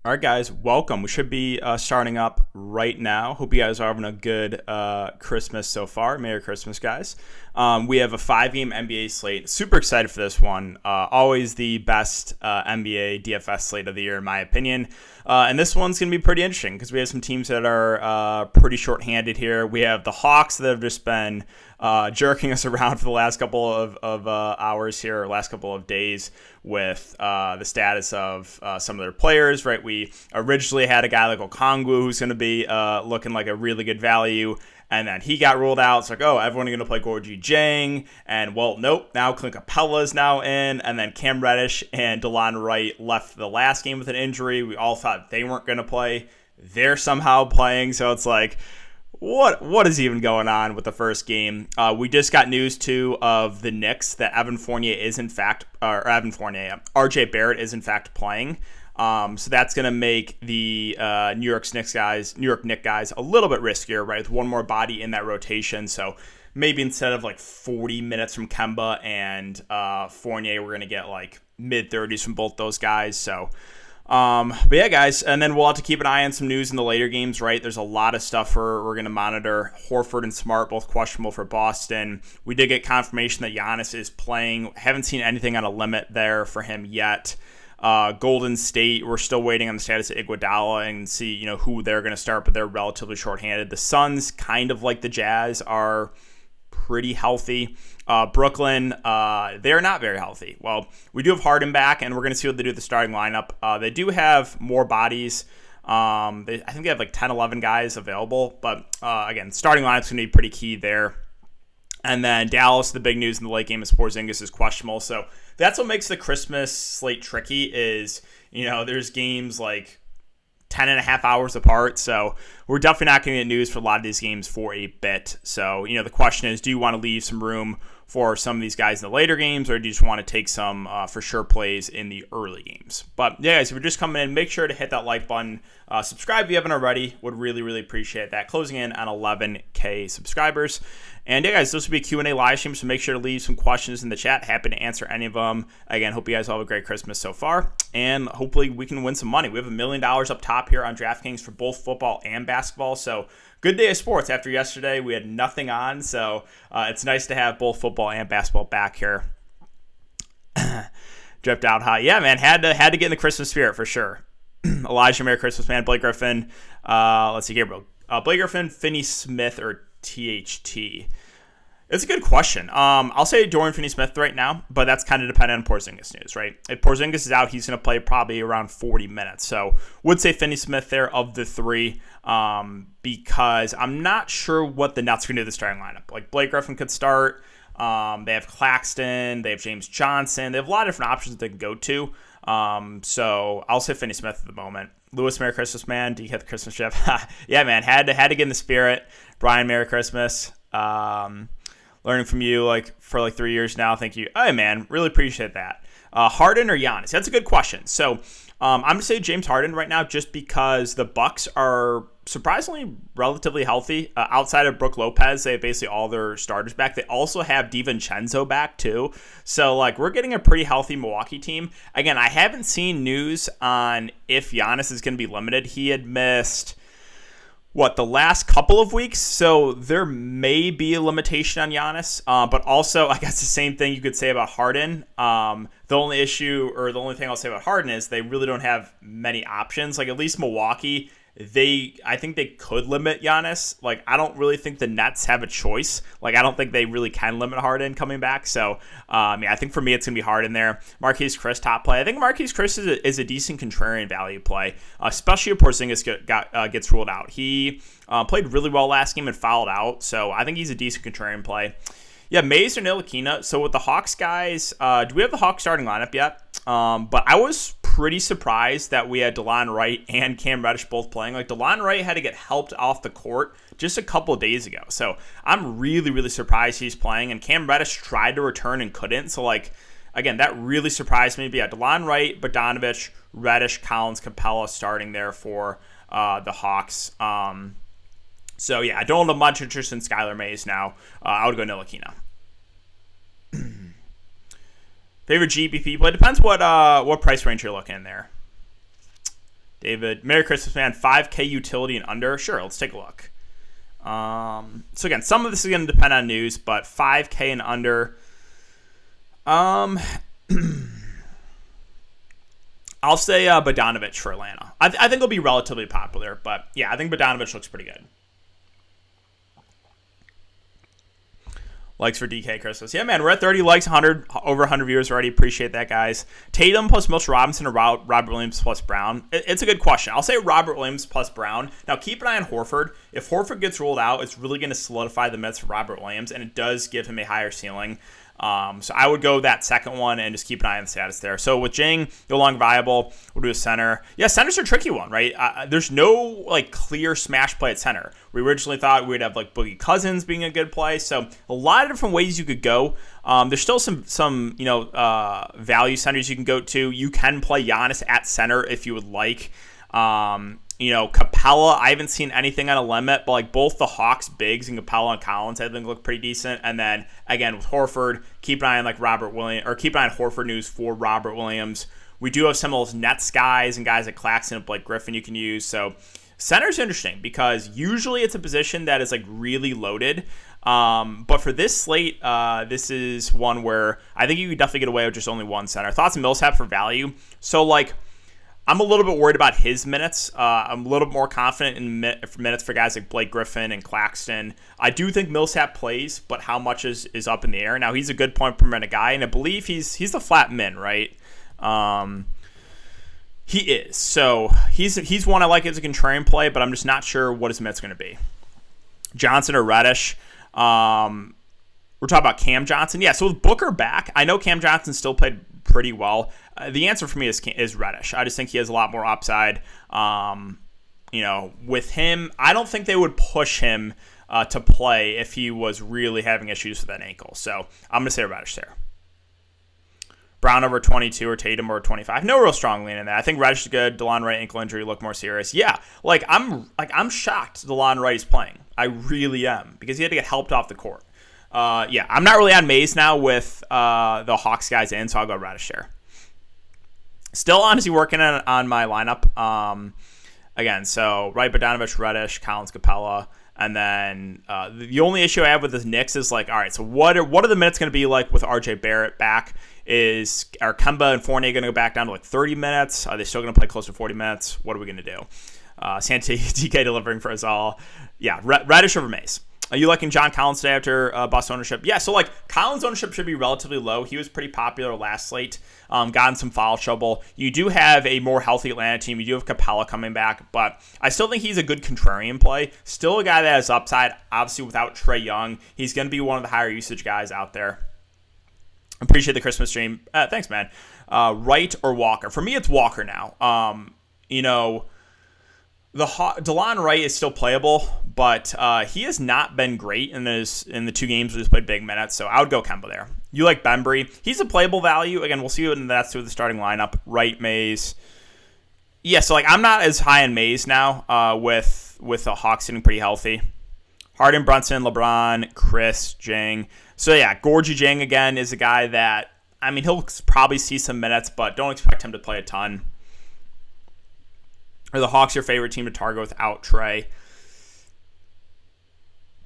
All right, guys, welcome. We should be starting up right now. Hope you guys are having a good Christmas so far. Merry Christmas, guys. We have a 5-game NBA slate. Super excited for this one. Always the best NBA DFS slate of the year, in my opinion. And this one's going to be pretty interesting because we have some teams that are pretty short-handed here. We have the Hawks that have just been jerking us around for the last couple of hours here, or last couple of days, with the status of some of their players, right? We originally had a guy like Okongwu who's going to be looking like a really good value, and then he got ruled out. It's like, oh, everyone's going to play Gorgie Jang, and well, nope, now Clint Capella is now in, and then Cam Reddish and DeLon Wright left the last game with an injury. We all thought they weren't going to play. They're somehow playing, so it's like, What is even going on with the first game? We just got news, too, of the Knicks that RJ Barrett is, in fact, playing. So that's going to make the New York Knicks guys a little bit riskier, right? With one more body in that rotation. So maybe instead of like 40 minutes from Kemba and Fournier, we're going to get like mid-30s from both those guys. So but yeah, guys, and then we'll have to keep an eye on some news in the later games, right? There's a lot of stuff we're going to monitor. Horford and Smart, both questionable for Boston. We did get confirmation that Giannis is playing. Haven't seen anything on a limit there for him yet. Golden State, we're still waiting on the status of Iguodala and see, who they're going to start, but they're relatively shorthanded. The Suns, kind of like the Jazz, are pretty healthy. Brooklyn, they're not very healthy. Well, we do have Harden back, and we're going to see what they do with the starting lineup. They do have more bodies. I think they have like 10, 11 guys available. But again, starting lineup's going to be pretty key there. And then Dallas, the big news in the late game is Porzingis is questionable. So that's what makes the Christmas slate tricky is, there's games like 10 and a half hours apart. So we're definitely not going to get news for a lot of these games for a bit. So, the question is, do you want to leave some room for some of these guys in the later games, or do you just want to take some for sure plays in the early games? But yeah, guys, if you're just coming in, make sure to hit that like button. Subscribe if you haven't already. Would really, really appreciate that. Closing in on 11K subscribers. And yeah, guys, this will be a Q&A live stream, so make sure to leave some questions in the chat. Happy to answer any of them. Again, hope you guys all have a great Christmas so far, and hopefully we can win some money. We have $1 million up top here on Draftkings for both football and basketball, so good day of sports. After yesterday, we had nothing on, so it's nice to have both football and basketball back here. Dripped out hot. Yeah, man, had to get in the Christmas spirit for sure. Elijah, Merry Christmas, man. Blake Griffin. Let's see, Gabriel. Blake Griffin, Finney Smith, or THT? It's a good question. I'll say Dorian Finney-Smith right now, but that's kind of dependent on Porzingis news, right? If Porzingis is out, he's going to play probably around 40 minutes. So would say Finney-Smith there of the three because I'm not sure what the Nets are going to do with the starting lineup. Like Blake Griffin could start. They have Claxton. They have James Johnson. They have a lot of different options that they can go to. So I'll say Finney-Smith at the moment. Lewis, Merry Christmas, man. Do you get the Christmas gift? Yeah, man. Had to get in the spirit. Brian, Merry Christmas. Learning from you for 3 years now. Thank you. Hey, man. Really appreciate that. Harden or Giannis? That's a good question. So I'm going to say James Harden right now just because the Bucks are surprisingly relatively healthy. Outside of Brook Lopez, they have basically all their starters back. They also have DiVincenzo back too. So we're getting a pretty healthy Milwaukee team. Again, I haven't seen news on if Giannis is going to be limited. He had missed the last couple of weeks, so there may be a limitation on Giannis, but also I guess the same thing you could say about Harden. The only issue, or the only thing I'll say about Harden is they really don't have many options. At least Milwaukee, I think they could limit Giannis. I don't really think the Nets have a choice. I don't think they really can limit Harden coming back. So, I think for me, it's going to be Harden there. Marquise Chris, top play. I think Marquise Chris is a decent contrarian value play, especially if Porzingis gets ruled out. He played really well last game and fouled out. So, I think he's a decent contrarian play. Yeah, Mays or Ntilikina. So, with the Hawks guys, do we have the Hawks starting lineup yet? But I was pretty surprised that we had DeLon Wright and Cam Reddish both playing. DeLon Wright had to get helped off the court just a couple of days ago. So I'm really, really surprised he's playing. And Cam Reddish tried to return and couldn't. So, again, that really surprised me. But yeah, DeLon Wright, Bogdanovich, Reddish, Collins, Capella starting there for the Hawks. So, yeah, I don't have much interest in Skylar Mays now. I would go Ntilikina. Favorite GPP play? Depends what price range you're looking in there. David, Merry Christmas, man. 5K utility and under. Sure, let's take a look. So again, some of this is going to depend on news, but 5K and under. I'll say Bogdanovic for Atlanta. I think he'll be relatively popular, but yeah, I think Bogdanovic looks pretty good. Likes for DK Christmas. Yeah, man, we're at 30 likes, over 100 viewers already. Appreciate that, guys. Tatum plus Mitchell Robinson or Robert Williams plus Brown? It's a good question. I'll say Robert Williams plus Brown. Now, keep an eye on Horford. If Horford gets ruled out, it's really going to solidify the minutes for Robert Williams, and it does give him a higher ceiling. So I would go that second one and just keep an eye on the status there. So with Jing, no longer viable, we'll do a center. Yeah, center's a tricky one, right? There's no clear smash play at center. We originally thought we'd have Boogie Cousins being a good play. So a lot of different ways you could go. There's still some value centers you can go to. You can play Giannis at center if you would like. Capella, I haven't seen anything on a limit, but both the Hawks bigs and Capella and Collins I think look pretty decent. And then again with Horford, keep an eye on Robert Williams, or keep an eye on Horford news for Robert Williams. We do have some of those Nets guys and guys like Claxton and Blake Griffin you can use. So center's interesting because usually it's a position that is really loaded. But for this slate, this is one where I think you could definitely get away with just only one center. Thoughts on Millsap for value? So I'm a little bit worried about his minutes. I'm a little bit more confident in minutes for guys like Blake Griffin and Claxton. I do think Millsap plays, but how much is up in the air. Now, he's a good point per minute guy, and I believe he's the flat min, right? He is. So he's one I like as a contrarian play, but I'm just not sure what his minutes going to be. Johnson or Reddish. We're talking about Cam Johnson. Yeah, so with Booker back, I know Cam Johnson still played pretty well. The answer for me is Reddish. I just think he has a lot more upside. With him, I don't think they would push him to play if he was really having issues with that ankle. So I'm going to say Reddish there. Brown over 22 or Tatum over 25. No real strong lean in that. I think Reddish is good. DeLon Wright ankle injury look more serious. Yeah, I'm shocked DeLon Wright is playing. I really am because he had to get helped off the court. I'm not really on Maze now with the Hawks guys in, so I'll go Reddish there. Still honestly working on my lineup. Again, so Wright, Bogdanovic, Reddish, Collins, Capella. And then the only issue I have with the Knicks is all right, so what are the minutes going to be like with RJ Barrett back? Are Kemba and Fournier going to go back down to 30 minutes? Are they still going to play close to 40 minutes? What are we going to do? Santi DK delivering for us all. Yeah, Reddish over Maze. Are you liking John Collins today after bust ownership? Yeah, so Collins' ownership should be relatively low. He was pretty popular last slate. Got in some foul trouble. You do have a more healthy Atlanta team. You do have Capella coming back, but I still think he's a good contrarian play. Still a guy that has upside. Obviously, without Trae Young, he's going to be one of the higher usage guys out there. Appreciate the Christmas stream. Thanks, man. Wright or Walker? For me, it's Walker now. DeLon Wright is still playable, but he has not been great in the two games where he's played big minutes, so I would go Kemba there. You like Bembry. He's a playable value. Again, we'll see what that's with the starting lineup. Wright, Maze. Yeah, so I'm not as high in Maze now with the Hawks sitting pretty healthy. Harden, Brunson, LeBron, Chris, Jang. So yeah, Gorgie Jang again is a guy that, he'll probably see some minutes, but don't expect him to play a ton. Are the Hawks your favorite team to target without Trae?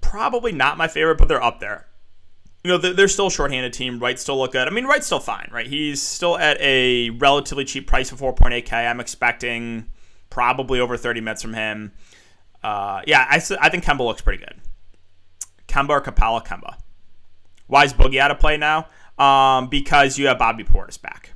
Probably not my favorite, but they're up there. They're still a shorthanded team. Wright still look good. Wright's still fine, right? He's still at a relatively cheap price of 4.8K. I'm expecting probably over 30 minutes from him. I think Kemba looks pretty good. Kemba or Capella? Kemba. Why is Boogie out of play now? Because you have Bobby Portis back.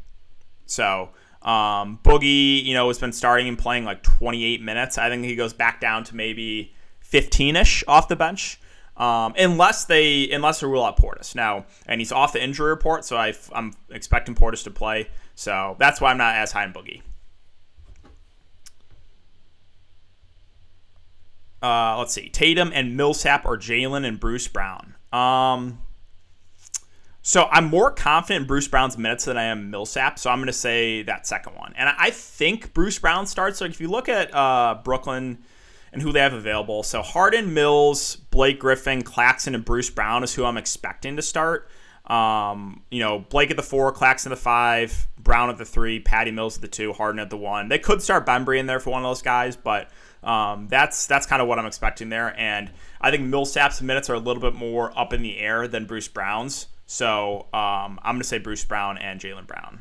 So Boogie, has been starting and playing 28 minutes. I think he goes back down to maybe 15-ish off the bench, unless they rule out Portis now. And he's off the injury report, so I'm expecting Portis to play. So that's why I'm not as high in Boogie. Let's see, Tatum and Millsap or Jalen and Bruce Brown. So I'm more confident in Bruce Brown's minutes than I am Millsap, so I'm going to say that second one. And I think Bruce Brown starts. If you look at Brooklyn and who they have available, so Harden, Mills, Blake Griffin, Claxton, and Bruce Brown is who I'm expecting to start. Blake at the 4, Claxton at the 5, Brown at the 3, Patty Mills at the 2, Harden at the 1. They could start Bembry in there for one of those guys, but that's kind of what I'm expecting there. And I think Millsap's minutes are a little bit more up in the air than Bruce Brown's. So I'm going to say Bruce Brown and Jaylen Brown.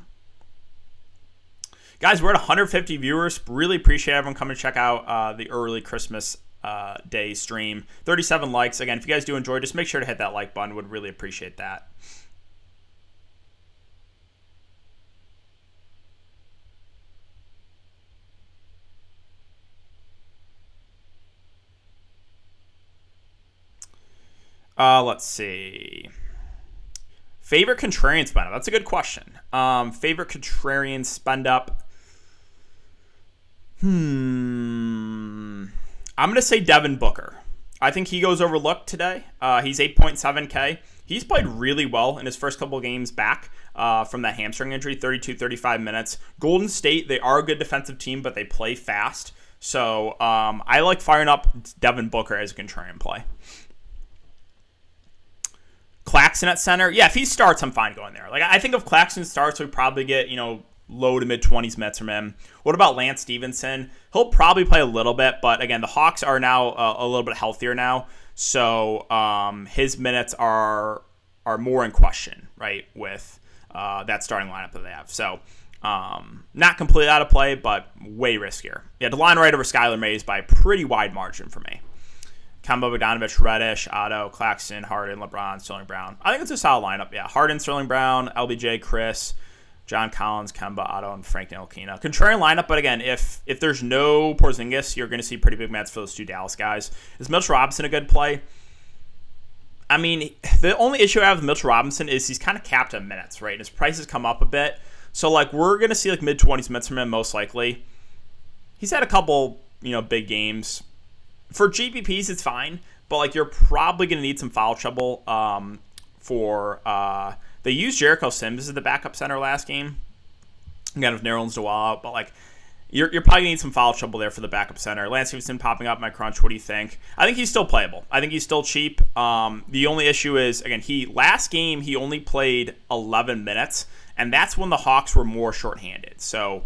Guys, we're at 150 viewers. Really appreciate everyone coming to check out the early Christmas Day stream. 37 likes. Again, if you guys do enjoy, just make sure to hit that like button. Would really appreciate that. Let's see. Favorite contrarian spend up? That's a good question. Favorite contrarian spend up? I'm going to say Devin Booker. I think he goes overlooked today. He's 8.7K. He's played really well in his first couple of games back from that hamstring injury, 32, 35 minutes. Golden State, they are a good defensive team, but they play fast. So I like firing up Devin Booker as a contrarian play. Claxton at center. Yeah, if he starts, I'm fine going there. Like I think if Claxton starts, we probably get, low to mid-20s minutes from him. What about Lance Stevenson? He'll probably play a little bit, but again, the Hawks are now a little bit healthier now, so his minutes are more in question, right, with that starting lineup that they have. So not completely out of play, but way riskier. Yeah, DeLon Wright over Skylar Mays by a pretty wide margin for me. Kemba, Bogdanovich, Reddish, Otto, Claxton, Harden, LeBron, Sterling Brown. I think it's a solid lineup. Yeah, Harden, Sterling Brown, LBJ, Chris, John Collins, Kemba, Otto, and Frank Ntilikina. Contrarian lineup, but again, if there's no Porzingis, you're going to see pretty big minutes for those two Dallas guys. Is Mitchell Robinson a good play? I mean, the only issue I have with Mitchell Robinson is he's kind of capped at minutes, right? His prices come up a bit. So, we're going to see, mid-20s minutes from him, most likely. He's had a couple, big games. For GPPs, it's fine, but, you're probably going to need some foul trouble they used Jericho Sims as the backup center last game. Again, with Nerlens Noel out, but, you're probably going to need some foul trouble there for the backup center. Lance Stevenson popping up my crunch. What do you think? I think he's still playable. I think he's still cheap. The only issue is, again, last game he only played 11 minutes, and that's when the Hawks were more shorthanded. So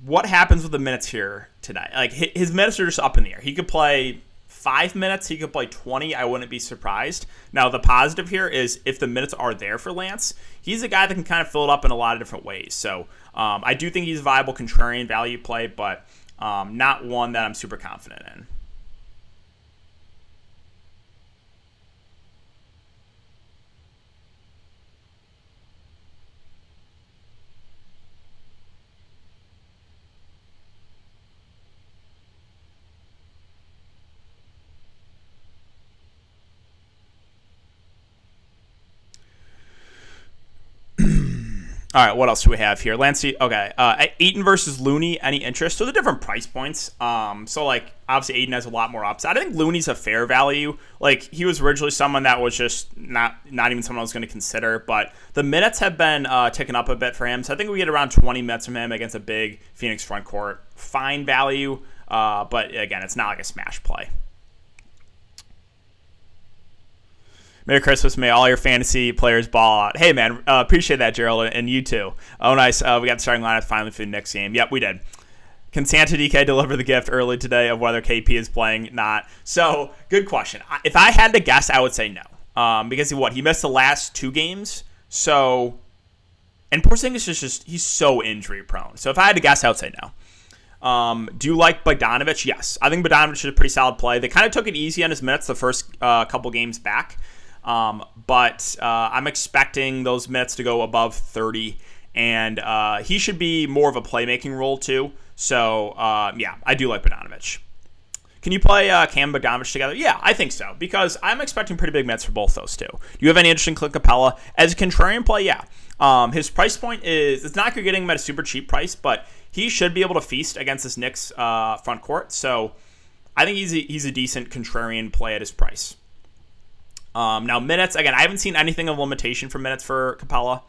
what happens with the minutes here today? His minutes are just up in the air. He could play 5 minutes. He could play 20. I wouldn't be surprised. Now, the positive here is if the minutes are there for Lance, he's a guy that can kind of fill it up in a lot of different ways. So I do think he's a viable contrarian value play, but not one that I'm super confident in. All right, what else do we have here? Lancey, okay. Ayton versus Looney, any interest? So the different price points. Obviously Ayton has a lot more upside. I think Looney's a fair value. He was originally someone that was just not even someone I was going to consider, but the minutes have been ticking up a bit for him. So I think we get around 20 minutes from him against a big Phoenix front court. Fine value, but again, it's not like a smash play. Merry Christmas. May all your fantasy players ball out. Hey, man, appreciate that, Gerald, and you too. Oh, nice. We got the starting lineup finally for the next game. Yep, we did. Can Santa DK deliver the gift early today of whether KP is playing? Not. So, good question. If I had to guess, I would say no. Because he missed the last 2 games. So, and Porzingis is just, he's so injury prone. So, if I had to guess, I would say no. Do you like Bogdanovich? Yes. I think Bogdanovich is a pretty solid play. They kind of took it easy on his minutes the first couple games back. But I'm expecting those minutes to go above 30, and he should be more of a playmaking role too. So, yeah, I do like Bogdanovich. Can you play Cam Bogdanovich together? Yeah, I think so, because I'm expecting pretty big minutes for both those two. Do you have any interest in Clint Capella? As a contrarian play, yeah. His price point it's not like you're getting him at a super cheap price, but he should be able to feast against this Knicks front court. So I think he's a decent contrarian play at his price. Now, minutes, again, I haven't seen anything of limitation for minutes for Capella.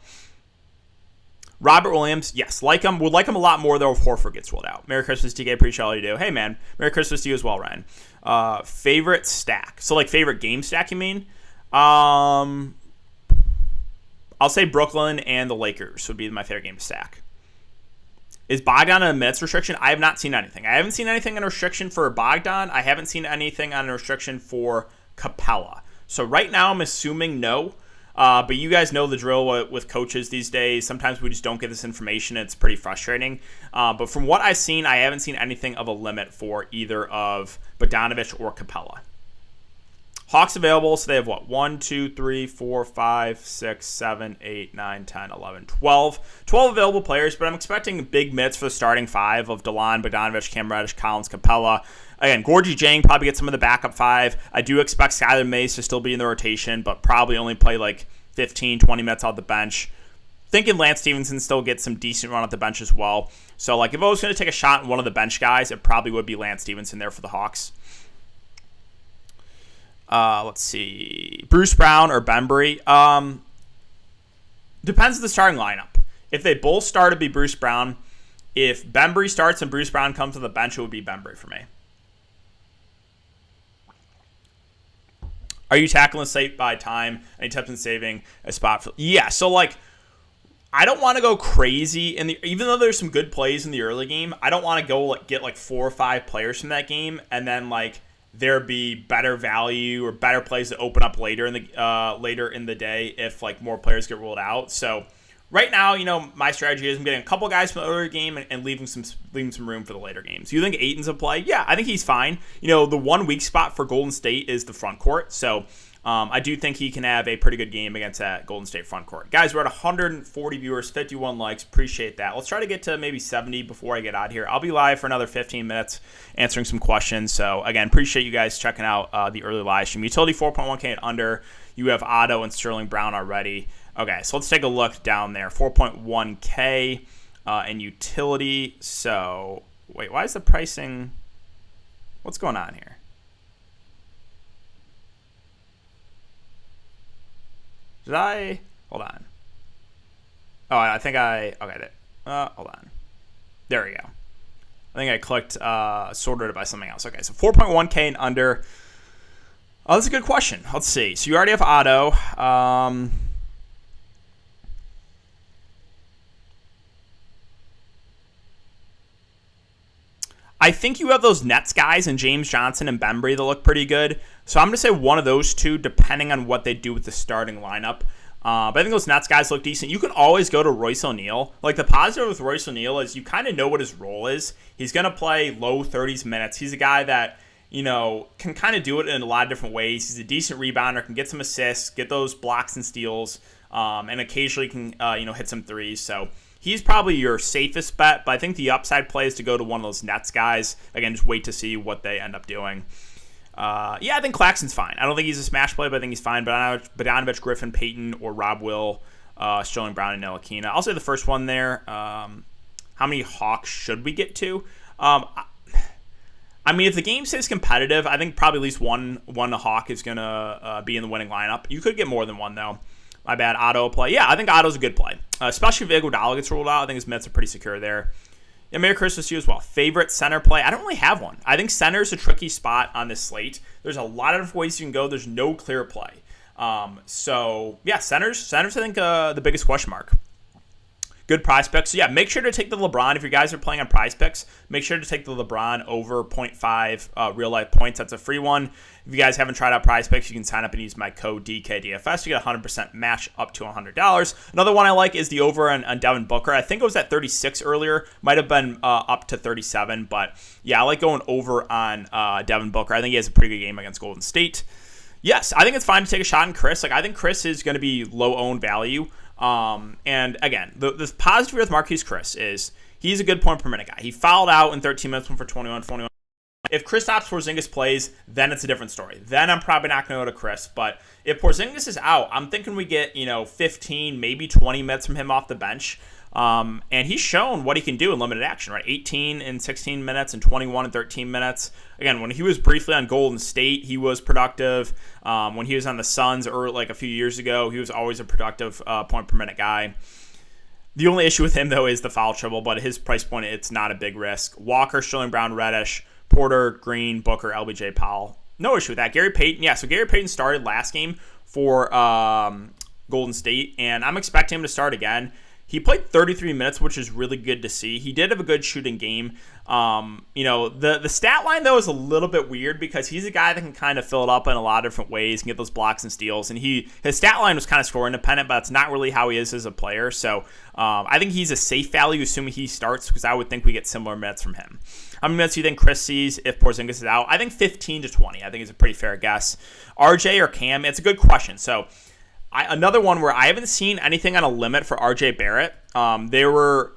Robert Williams, yes, like him. Would like him a lot more, though, if Horford gets rolled out. Merry Christmas, TK. Appreciate all you do. Hey, man. Merry Christmas to you as well, Ryan. Favorite stack. So, favorite game stack, you mean? I'll say Brooklyn and the Lakers would be my favorite game to stack. Is Bogdan on a minutes restriction? I have not seen anything. I haven't seen anything on a restriction for Bogdan. I haven't seen anything on a restriction for Capella. So right now I'm assuming no. But you guys know the drill with coaches these days. Sometimes we just don't get this information. It's pretty frustrating. But from what I've seen, I haven't seen anything of a limit for either of Bogdanovic or Capella. Hawks available, so they have what? 1, 2, 3, 4, 5, 6, 7, 8, 9, 10, 11, 12. 12 available players, but I'm expecting big minutes for the starting five of DeLon, Bogdanovic, Cam Reddish, Collins, Capella. Again, Gorgie Jang probably get some of the backup five. I do expect Skylar Mays to still be in the rotation, but probably only play like 15, 20 minutes off the bench. Thinking Lance Stevenson still gets some decent run off the bench as well. So like if I was going to take a shot on one of the bench guys, it probably would be Lance Stevenson there for the Hawks. Let's see. Bruce Brown or Bembry. Depends on the starting lineup. If they both start, it'd be Bruce Brown. If Bembry starts and Bruce Brown comes to the bench, it would be Bembry for me. Are you tackling slate by time? Any tips in saving a spot for? Yeah, so like I don't want to go crazy even though there's some good plays in the early game, I don't want to go get like 4 or 5 players from that game and then like there be better value or better plays that open up later in the day if like more players get ruled out. So right now, my strategy is I'm getting a couple guys from the earlier game and leaving some room for the later games. You think Ayton's a play? Yeah, I think he's fine. The one weak spot for Golden State is the front court. So I do think he can have a pretty good game against that Golden State front court. Guys, we're at 140 viewers, 51 likes. Appreciate that. Let's try to get to maybe 70 before I get out of here. I'll be live for another 15 minutes answering some questions. So, again, appreciate you guys checking out the early live stream. Utility 4.1K and under. You have Otto and Sterling Brown already. Okay, so let's take a look down there. 4.1K and utility. So, wait, why is the pricing? What's going on here? Did I? Hold on. Oh, I think okay. Hold on. There we go. I think I clicked sorted it by something else. Okay, so 4.1K and under. Oh, that's a good question. Let's see. So you already have Otto. I think you have those Nets guys and James Johnson and Bembry that look pretty good. So I'm going to say one of those two, depending on what they do with the starting lineup. But I think those Nets guys look decent. You can always go to Royce O'Neal. Like the positive with Royce O'Neal is you kind of know what his role is. He's going to play low 30s minutes. He's a guy that, can kind of do it in a lot of different ways. He's a decent rebounder, can get some assists, get those blocks and steals, and occasionally can, hit some threes. So he's probably your safest bet, but I think the upside play is to go to one of those Nets guys. Again, just wait to see what they end up doing. I think Claxton's fine. I don't think he's a smash play, but I think he's fine. Bogdanovic, Griffin, Payton, or Rob Will, Sterling Brown, and Ntilikina. I'll say the first one there. How many Hawks should we get to? If the game stays competitive, I think probably at least one Hawk is going to be in the winning lineup. You could get more than one, though. My bad, Otto play. Yeah, I think Otto's a good play. Especially if Iguodala gets ruled out. I think his minutes are pretty secure there. Yeah, Merry Christmas to you as well. Favorite center play? I don't really have one. I think center is a tricky spot on this slate. There's a lot of different ways you can go. There's no clear play. Centers I think the biggest question mark. Good prize picks. So, make sure to take the LeBron. If you guys are playing on prize picks, make sure to take the LeBron over 0.5 real-life points. That's a free one. If you guys haven't tried out prize picks, you can sign up and use my code DKDFS. You get 100% match up to $100. Another one I like is the over on Devin Booker. I think it was at 36 earlier. Might have been up to 37. But, I like going over on Devin Booker. I think he has a pretty good game against Golden State. Yes, I think it's fine to take a shot on Chris. I think Chris is going to be low-owned value. And again, the positive with Marquise Chris is he's a good point per minute guy. He fouled out in 13 minutes, went for 21. If Kristaps Porzingis plays, then it's a different story. Then I'm probably not going to go to Chris. But if Porzingis is out, I'm thinking we get 15, maybe 20 minutes from him off the bench. And he's shown what he can do in limited action, right? 18 in 16 minutes and 21 in 13 minutes. Again, when he was briefly on Golden State, he was productive. When he was on the Suns or like a few years ago, he was always a productive point per minute guy. The only issue with him, though, is the foul trouble, but at his price point, it's not a big risk. Walker, Sterling Brown, Reddish, Porter, Green, Booker, LBJ, Powell. No issue with that. Gary Payton, so Gary Payton started last game for Golden State, and I'm expecting him to start again. He played 33 minutes, which is really good to see. He did have a good shooting game. The stat line, though, is a little bit weird because he's a guy that can kind of fill it up in a lot of different ways, can get those blocks and steals. And his stat line was kind of score independent, but that's not really how he is as a player. So I think he's a safe value, assuming he starts, because I would think we get similar minutes from him. How many minutes do you think Chris sees if Porzingis is out? I think 15 to 20. I think is a pretty fair guess. RJ or Cam? It's a good question. So another one where I haven't seen anything on a limit for RJ Barrett. They were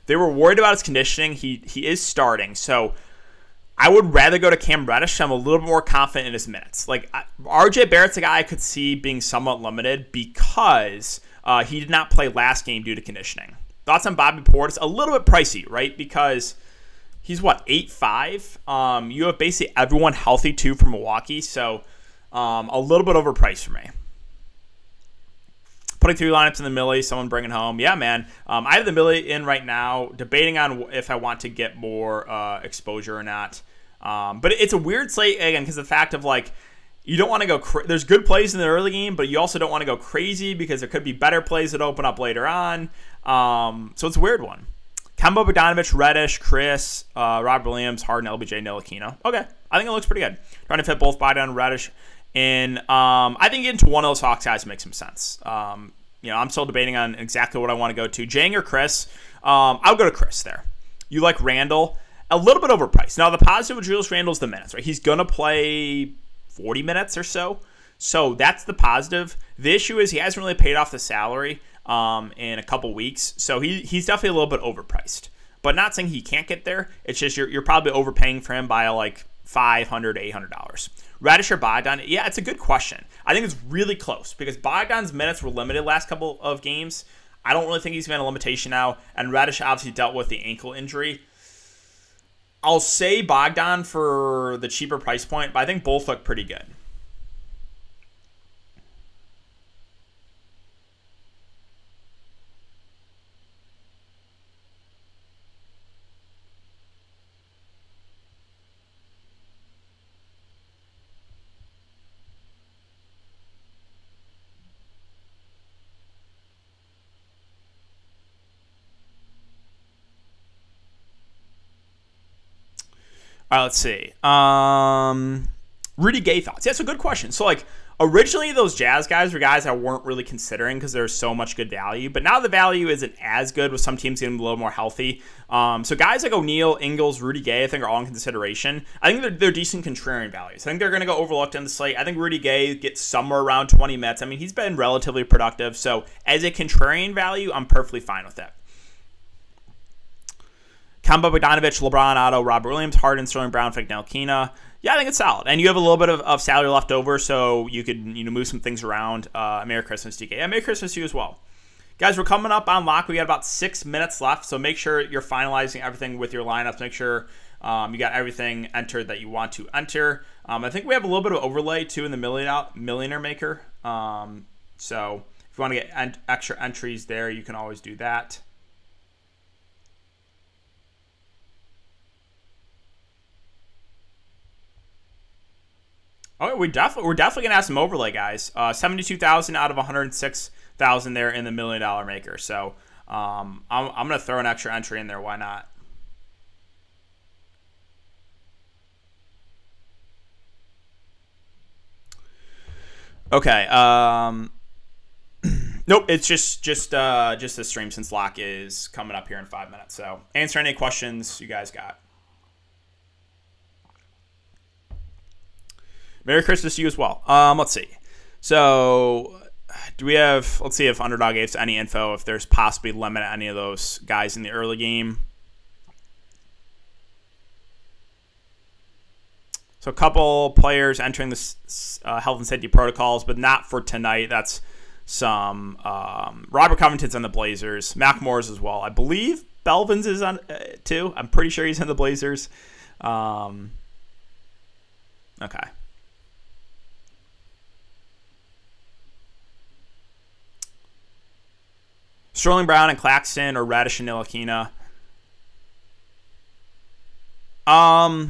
worried about his conditioning. He is starting, so I would rather go to Cam Reddish. I'm a little bit more confident in his minutes. Like RJ Barrett's a guy I could see being somewhat limited because he did not play last game due to conditioning. Thoughts on Bobby Portis? A little bit pricey, right? Because he's 8'5". You have basically everyone healthy too for Milwaukee, so a little bit overpriced for me. Putting 3 lineups in the Millie, someone bringing home. Yeah, man. I have the Millie in right now, debating on if I want to get more exposure or not. But it's a weird slate, again, because the fact of, you don't want to go there's good plays in the early game, but you also don't want to go crazy because there could be better plays that open up later on. So it's a weird one. Kemba, Bogdanovic, Reddish, Chris, Rob Williams, Harden, LBJ, Ntilikina. Okay. I think it looks pretty good. Trying to fit both Bogdan and Reddish. And I think getting to one of those Hawks guys makes some sense. I'm still debating on exactly what I want to go to. Jang or Chris? I'll go to Chris there. You like Randall? A little bit overpriced. Now, the positive with Julius Randle is the minutes, right? He's going to play 40 minutes or so. So that's the positive. The issue is he hasn't really paid off the salary in a couple weeks. So he's definitely a little bit overpriced. But not saying he can't get there. It's just you're probably overpaying for him by $500 to $800. Reddish or Bogdan? Yeah, it's a good question. I think it's really close because Bogdan's minutes were limited last couple of games. I don't really think he's been a limitation now. And Reddish obviously dealt with the ankle injury. I'll say Bogdan for the cheaper price point, but I think both look pretty good. All right, let's see. Rudy Gay thoughts. Yeah, that's a good question. So, originally those Jazz guys were guys I weren't really considering because there's so much good value. But now the value isn't as good with some teams getting a little more healthy. So guys like O'Neal, Ingles, Rudy Gay, I think are all in consideration. I think they're decent contrarian values. I think they're going to go overlooked in the slate. I think Rudy Gay gets somewhere around 20 minutes. I mean, he's been relatively productive. So as a contrarian value, I'm perfectly fine with that. Kemba, Bogdanovic, LeBron, Otto, Robert Williams, Harden, Sterling Brown, Ntilikina. Yeah, I think it's solid. And you have a little bit of salary left over, so you could move some things around. Merry Christmas, DK. Yeah, Merry Christmas to you as well. Guys, we're coming up on lock. We got about 6 minutes left, so make sure you're finalizing everything with your lineups. Make sure you got everything entered that you want to enter. I think we have a little bit of overlay, too, in the Millionaire Maker. So if you want to get extra entries there, you can always do that. Oh, we're definitely gonna have some overlay, guys. 72,000 out of 106,000 there in the $1 Million Maker. So I'm gonna throw an extra entry in there. Why not? Okay. Nope. It's just the stream since lock is coming up here in 5 minutes. So answer any questions you guys got. Merry Christmas to you as well. Let's see. So, let's see if Underdog gave us any info, if there's possibly limit at any of those guys in the early game. So, a couple players entering the health and safety protocols, but not for tonight. That's some Robert Covington's on the Blazers. Mac Moore's as well. I believe Belvin's is on too. I'm pretty sure he's on the Blazers. Okay. Sterling Brown and Claxton or Reddish and Ntilikina. I'll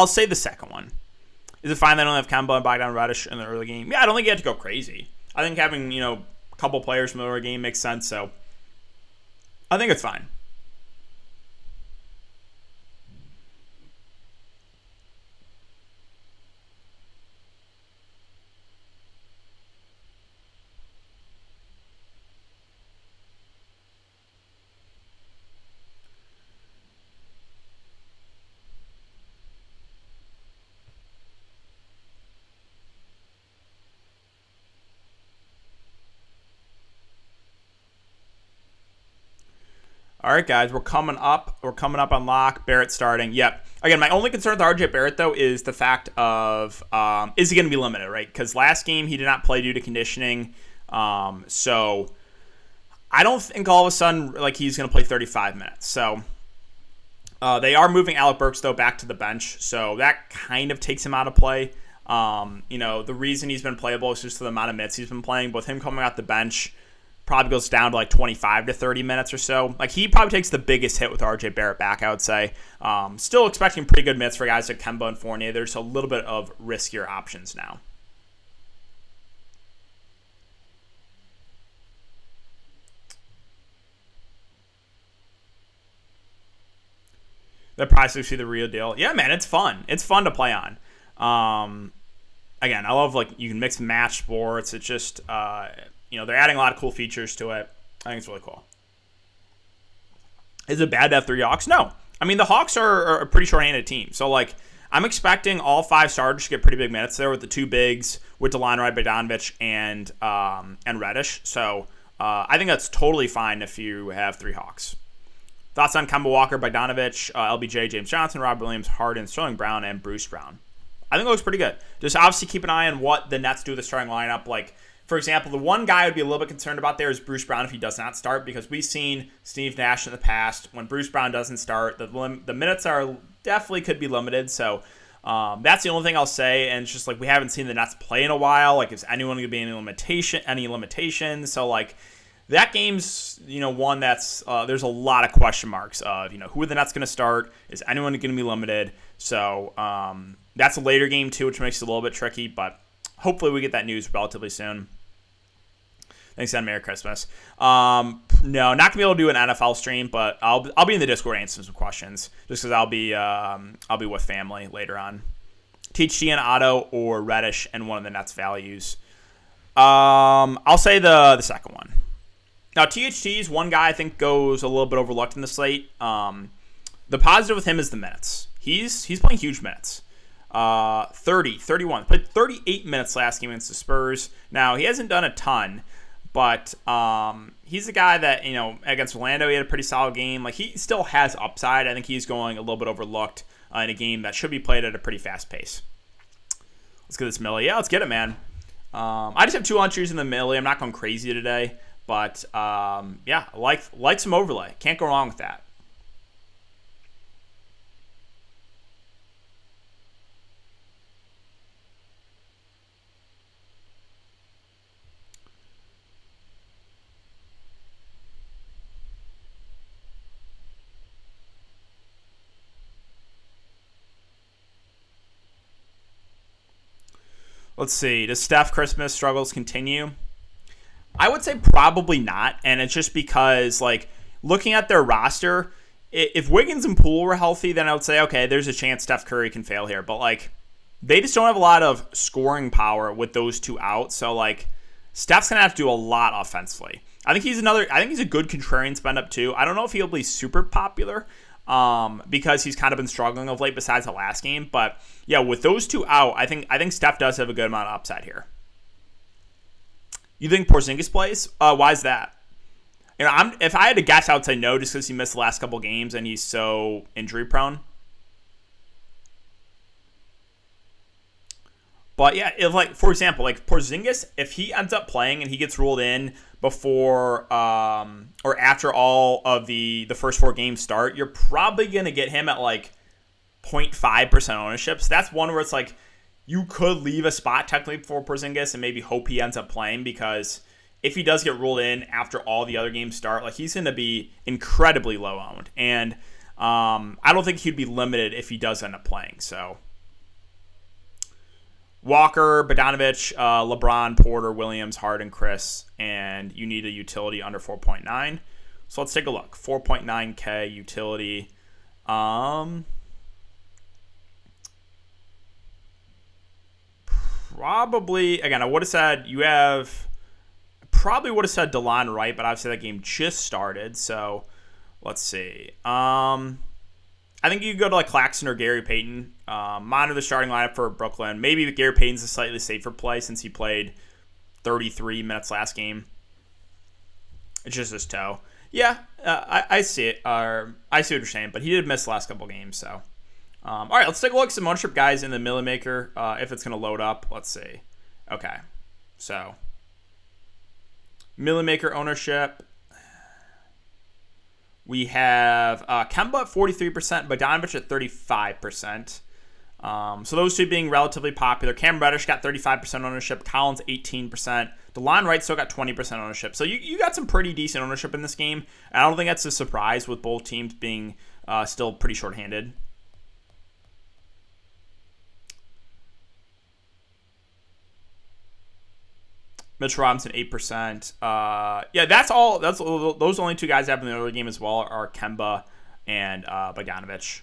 say the second one. Is it fine that I don't have Kemba and Bogdan Reddish in the early game? Yeah, I don't think you have to go crazy. I think having, a couple players from the other game makes sense. So I think it's fine. All right, guys, we're coming up. We're coming up on lock. Barrett starting. Yep. Again, my only concern with RJ Barrett, though, is the fact of is he going to be limited, right? Because last game he did not play due to conditioning. So I don't think all of a sudden like he's going to play 35 minutes. So they are moving Alec Burks, though, back to the bench. So that kind of takes him out of play. The reason he's been playable is just the amount of minutes he's been playing. With him coming out the bench, probably goes down to like 25 to 30 minutes or so. Like he probably takes the biggest hit with RJ Barrett back, I would say. Still expecting pretty good minutes for guys like Kemba and Fournier. There's a little bit of riskier options now. The price will see the real deal. Yeah, man, it's fun. It's fun to play on. Again, I love like you can mix and match sports. It's just they're adding a lot of cool features to it. I think it's really cool. Is it bad to have 3 Hawks? No. I mean, the Hawks are a pretty short-handed team. So, like, I'm expecting all 5 starters to get pretty big minutes there with the 2 bigs, with Delon Wright, Bogdanovic, and Reddish. So, I think that's totally fine if you have 3 Hawks. Thoughts on Kemba Walker, Bogdanovic, LBJ, James Johnson, Rob Williams, Harden, Sterling Brown, and Bruce Brown? I think it looks pretty good. Just obviously keep an eye on what the Nets do with the starting lineup. Like, for example, the one guy I would be a little bit concerned about there is Bruce Brown if he does not start, because we've seen Steve Nash in the past. When Bruce Brown doesn't start, the minutes are definitely could be limited. So that's the only thing I'll say. And it's just like we haven't seen the Nets play in a while. Like, is anyone going to be any limitations? So like that game's one that's there's a lot of question marks of who are the Nets going to start? Is anyone going to be limited? So that's a later game too, which makes it a little bit tricky. But hopefully we get that news relatively soon. Thanks, and Merry Christmas. No, not gonna be able to do an NFL stream, but I'll be in the Discord answering some questions just because I'll be with family later on. THT and Otto or Reddish and one of the Nets values. I'll say the second one. Now THT is one guy I think goes a little bit overlooked in the slate. The positive with him is the minutes. He's playing huge minutes. 30, 31. Played 38 minutes last game against the Spurs. Now, he hasn't done a ton, but he's a guy that, against Orlando, he had a pretty solid game. Like, he still has upside. I think he's going a little bit overlooked in a game that should be played at a pretty fast pace. Let's get this Millie. Yeah, let's get it, man. I just have 2 entries in the Millie. I'm not going crazy today, but yeah, like some overlay. Can't go wrong with that. Let's see. Does Steph Christmas struggles continue? I would say probably not, and it's just because, like, looking at their roster, if Wiggins and Poole were healthy, then I would say, okay, there's a chance Steph Curry can fail here. But, like, they just don't have a lot of scoring power with those 2 out. So, like, Steph's going to have to do a lot offensively. I think he's a good contrarian spend up, too. I don't know if he'll be super popular because he's kind of been struggling of late besides the last game. But, yeah, with those 2 out, I think Steph does have a good amount of upside here. You think Porzingis plays? Why is that? If I had to guess, I would say no, just because he missed the last couple games and he's so injury prone. But yeah, for example, like Porzingis, if he ends up playing and he gets ruled in before or after all of the first 4 games start, you're probably gonna get him at like 0.5% ownership. So that's one where it's like, you could leave a spot technically for Porzingis and maybe hope he ends up playing, because if he does get ruled in after all the other games start, like he's going to be incredibly low owned. And I don't think he'd be limited if he does end up playing. So Walker, Bogdanovich, LeBron, Porter, Williams, Harden, Chris, and you need a utility under 4.9. So let's take a look. 4.9K utility. Probably, again, I would have said probably would have said DeLon Wright, but obviously that game just started. So let's see. I think you could go to like Claxton or Gary Payton. Monitor the starting lineup for Brooklyn. Maybe Gary Payton's a slightly safer play since he played 33 minutes last game. It's just his toe. Yeah, I see it. I see what you're saying, but he did miss the last couple games. So, all right, let's take a look at some ownership guys in the Millie Maker if it's going to load up. Let's see. Okay, so Millie Maker ownership. We have Kemba at 43%, Bogdanovich at 35%. So those two being relatively popular. Cam Reddish got 35% ownership. Collins 18%. DeLon Wright still got 20% ownership. So you got some pretty decent ownership in this game. I don't think that's a surprise with both teams being still pretty shorthanded. Mitch Robinson 8%. Yeah, that's all. Those only two guys I have in the early game as well are Kemba and Bogdanovich.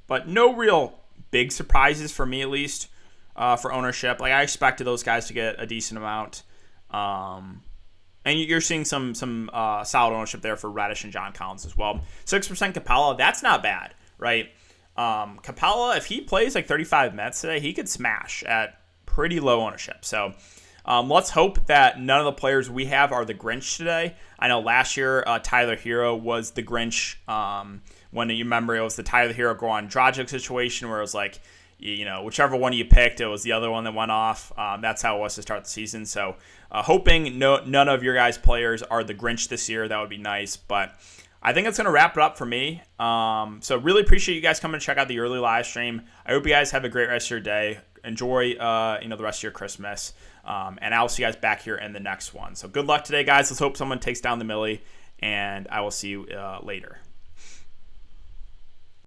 But no real big surprises for me, at least, for ownership. Like I expected those guys to get a decent amount, and you're seeing some solid ownership there for Reddish and John Collins as well. 6% Capella, that's not bad, right? Capella, if he plays like 35 minutes today, he could smash at pretty low ownership. So let's hope that none of the players we have are the Grinch today. I know last year Tyler Hero was the Grinch. When you remember, it was the Tyler Hero Goran Dragic situation where it was like, whichever one you picked, it was the other one that went off. That's how it was to start the season. So hoping none of your guys' players are the Grinch this year. That would be nice. But I think it's going to wrap it up for me. So really appreciate you guys coming to check out the early live stream. I hope you guys have a great rest of your day. Enjoy the rest of your Christmas. And I'll see you guys back here in the next one. So good luck today, guys. Let's hope someone takes down the Millie. And I will see you later.